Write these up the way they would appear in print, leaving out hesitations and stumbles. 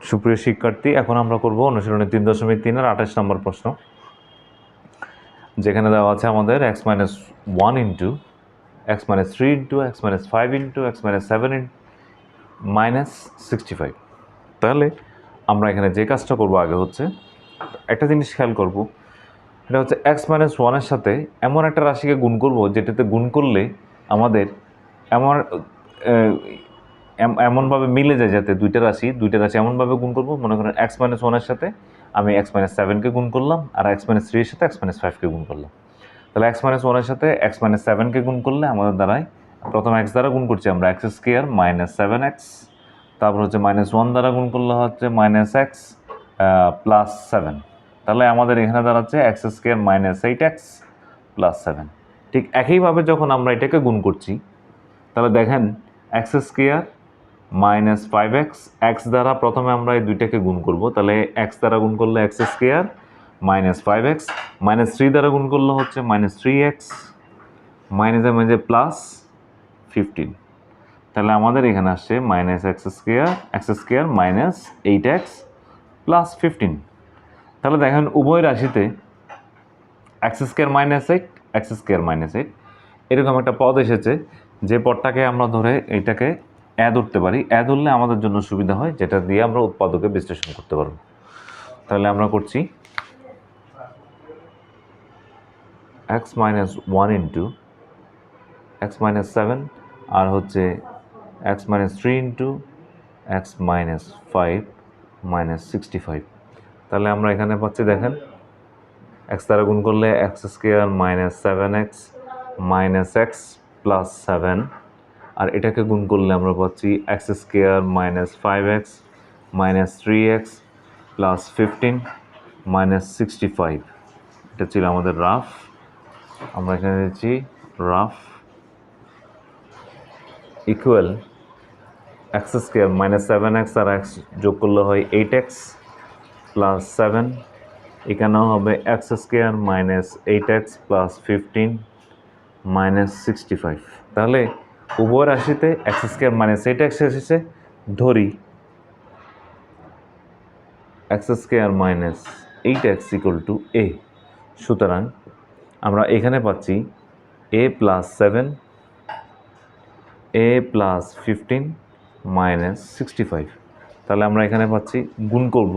সুপ্রিয় শিক্ষার্থী, এখন আমরা করব অনুশীলনী 3.3 এর 28 নম্বর প্রশ্ন, যেখানে দেওয়া আছে আমাদের x-1 into x-3 into x-5 into x-7 minus 65। তাহলে আমরা এখানে যে কাজটা করব আগে হচ্ছে একটা জিনিস খেয়াল করব, এটা হচ্ছে x-1 সাথে এমন একটা রাশিকে গুণ করব যেটাতে গুণ করলে আমাদের এমন এমনভাবে মিলে যায় যাতে দুইটা রাশি এমনভাবে গুণ করব, মনে করেন x-1 সাথে আমি x-7কে গুণ করলাম আর x-3 এর সাথে x-5কে গুণ করলাম। তাহলে x-1 সাথে x-7কে গুণ করলে আমাদের দ্বারায় প্রথম x দ্বারা গুণ করছি আমরা x স্কোয়ার মাইনাস 7x, তারপর হচ্ছে -1 দ্বারা গুণ করলে হচ্ছে -x প্লাস 7। তাহলে আমাদের এখানে দাঁড়াচ্ছে x square minus 8x plus 7। ঠিক একইভাবে যখন আমরা এটাকে গুণ করছি তাহলে দেখেন x square minus 5x, x দ্বারা প্রথমে আমরা এই দুইটাকে গুণ করব, তাহলে x দ্বারা গুণ করলে x স্কোয়ার মাইনাস 5x, -3 দ্বারা গুণ করলে হচ্ছে -3x, মাইনাসে মাঝে প্লাস 15। তাহলে আমাদের এখানে আসছে -x square minus 8x plus 15। তাহলে দেখেন উভয় রাশিতে x square minus 8 x square minus 8 এরকম একটা পদ এসেছে, যে পদটাকে আমরা ধরে এইটাকে ধরতে পারি। ধরলে আমাদের জন্য সুবিধা হয়, যেটা দিয়ে আমরা উৎপাদকে বিশ্লেষণ করতে পারবো। তাহলে আমরা করছি x-1 ইন্টু x-7 আর হচ্ছে x-3 ইন্টু x-5 মাইনাস 65। তাহলে আমরা এখানে পাচ্ছি, দেখেন x দ্বারা গুণ করলে x square minus 7x minus x plus 7, আর এটাকে গুণ করলে আমরা পাচ্ছি x square minus 5x minus 3x plus 15 minus 65। এটা ছিল আমাদের রাফ। আমরা এখানে দিচ্ছি rough equal x square minus 7x আর x যোগ করলে হয় 8x প্লাস 7, এখানেও হবে x square minus 8x plus 15 minus 65। তাহলে উভয় রাশিতে x স্কোয়ার মাইনাস 8x এসেছে, ধরি x square minus 8x equal to a। সুতরাং আমরা এখানে পাচ্ছি a plus 7 a plus 15 minus 65। তাহলে আমরা এখানে পাচ্ছি গুণ করব,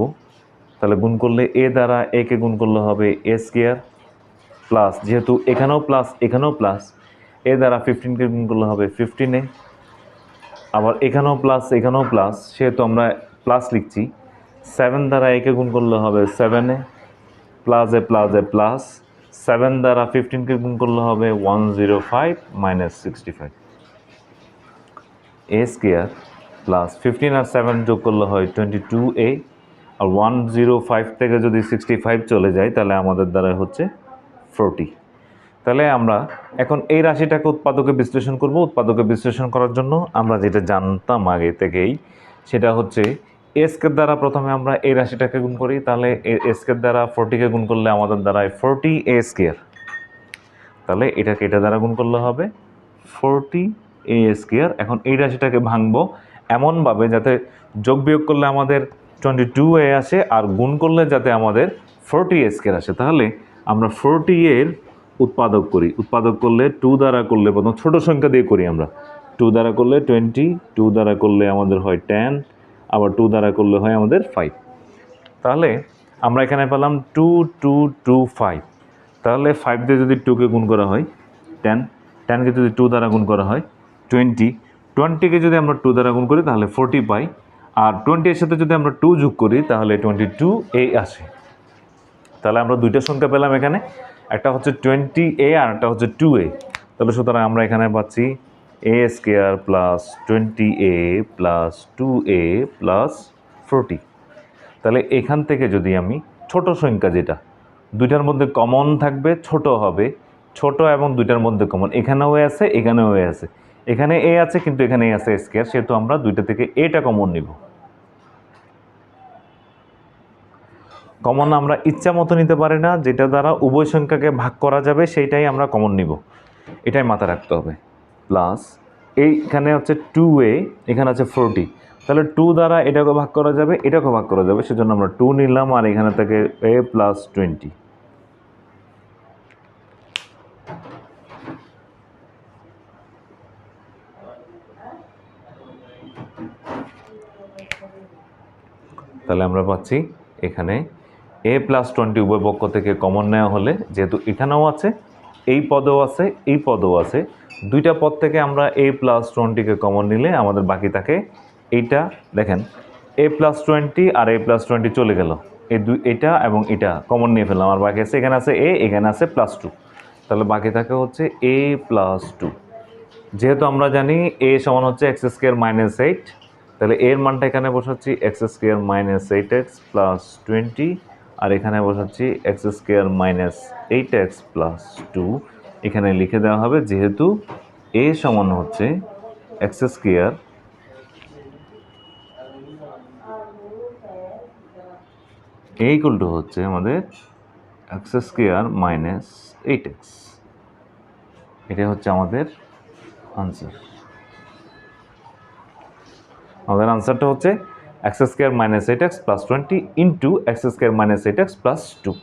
তাহলে গুণ করলে a দ্বারা a কে গুণ করলে হবে a স্কোয়ার প্লাস, যেহেতু এখানেও প্লাস a দ্বারা 15কে গুণ করলে হবে 15a, আবার এখানেও প্লাস সেহেতু আমরা প্লাস লিখছি। 7 দ্বারা a কে গুণ করলে হবে 7a প্লাস a প্লাস 7 দ্বারা 15কে গুণ করলে হবে 105 মাইনাস 65। a স্কোয়ার প্লাস 15 আর 7 যোগ করলে হয় 22a, আর 105 থেকে যদি 65 চলে যায় তাহলে আমাদের দ্বারা হচ্ছে 40। তাহলে আমরা এখন এই রাশিটাকে উৎপাদকে বিশ্লেষণ করব। উৎপাদকে বিশ্লেষণ করার জন্য আমরা যেটা জানতাম আগে থেকেই, সেটা হচ্ছে a স্কোয়ার দ্বারা প্রথমে আমরা এই রাশিটাকে গুণ করি, তাহলে a স্কোয়ার দ্বারা 40কে গুণ করলে আমাদের দ্বারায় 40a স্কোয়ার। তাহলে এটাকে এটা দ্বারা গুণ করলে হবে 40a স্কোয়ার। এখন এই রাশিটাকে ভাঙবো এমনভাবে যাতে যোগ বিয়োগ করলে আমাদের 22a আসে আর গুণ করলে যাতে আমাদের 40a স্কোয়ার আসে। তাহলে আমরা 40 এর উৎপাদক করি। উৎপাদক করলে 2 দ্বারা করলে প্রথম ছোট সংখ্যা দিয়ে করি আমরা। 2 দ্বারা করলে 20, 2 দ্বারা করলে আমাদের হয় 10, আবার 2 দ্বারা করলে হয় আমাদের 5। তাহলে আমরা এখানে পেলাম 2 2 2 5। তাহলে 5 দিয়ে যদি 2কে গুণ করা হয় 10, 10কে যদি 2 দ্বারা গুণ করা হয় 20, 20কে যদি আমরা 2 দ্বারা গুণ করি তাহলে 40 পাই, আর 20 এর সাথে যদি আমরা 2 যোগ করি তাহলে 22a আসে। তাহলে আমরা দুইটা সংখ্যা পেলাম এখানে, একটা হচ্ছে 20a আর একটা হচ্ছে 2a। তাহলে সুতরাং আমরা এখানে পাচ্ছি a square plus 20a plus 2a plus 40। তাহলে এখান থেকে যদি আমি ছোট সংখ্যা যেটা দুইটার মধ্যে কমন থাকবে ছোট হবে, ছোট এবং দুইটার মধ্যে কমন এখানেও আছে এখানেও আছে, এখানে a আছে কিন্তু এখানে a আছে স্কোয়ার, সেহেতু আমরা দুইটা থেকে এটা কমন নিব। কমন আমরা ইচ্ছা মতো নিতে পারি না, যেটা দ্বারা উভয় সংখ্যাকে ভাগ করা যাবে সেইটাই আমরা কমন নিব, এটাই মাথায় রাখতে হবে। প্লাস এইখানে হচ্ছে 2a, এখানে আছে 40, তাহলে 2 দ্বারা এটাকে ভাগ করা যাবে, এটাকে ভাগ করা যাবে, সেজন্য আমরা 2 নিলাম আর এখানে থেকে a প্লাস 20। তাহলে আমরা পাচ্ছি এখানে a প্লাস 20 উভয় পক্ষ থেকে কমন নেওয়া হলে, যেহেতু এখানেও আছে, এই পদেও আছে, এই পদেও আছে, দুইটা পদ থেকে আমরা a প্লাস 20কে কমন নিলে আমাদের বাকি থাকে এইটা। দেখেন a প্লাস 20 আর a প্লাস 20 চলে গেল, এটা এবং এটা কমন নিয়ে ফেললাম, আর বাকি আছে এখানে আছে a, এখানে আছে প্লাস 2, তাহলে বাকি থাকে হচ্ছে a প্লাস 2। যেহেতু আমরা জানি a সমান হচ্ছে এক্স স্কোয়ার মাইনাস 8, তাহলে এর মানটা এখানে বসাচ্ছি x square minus 8x plus 20, আর এখানে বসাচ্ছি x square minus 8x plus 2। এখানে লিখে দেওয়া হবে, যেহেতু a সমান হচ্ছে x square a equal to হচ্ছে আমাদের এক্স স্কোয়ার মাইনাস 8x। এটা হচ্ছে আমাদের আনসার। আমাদের আনসারটা হচ্ছে x square minus 8x plus 20 into x square minus 8x plus 2।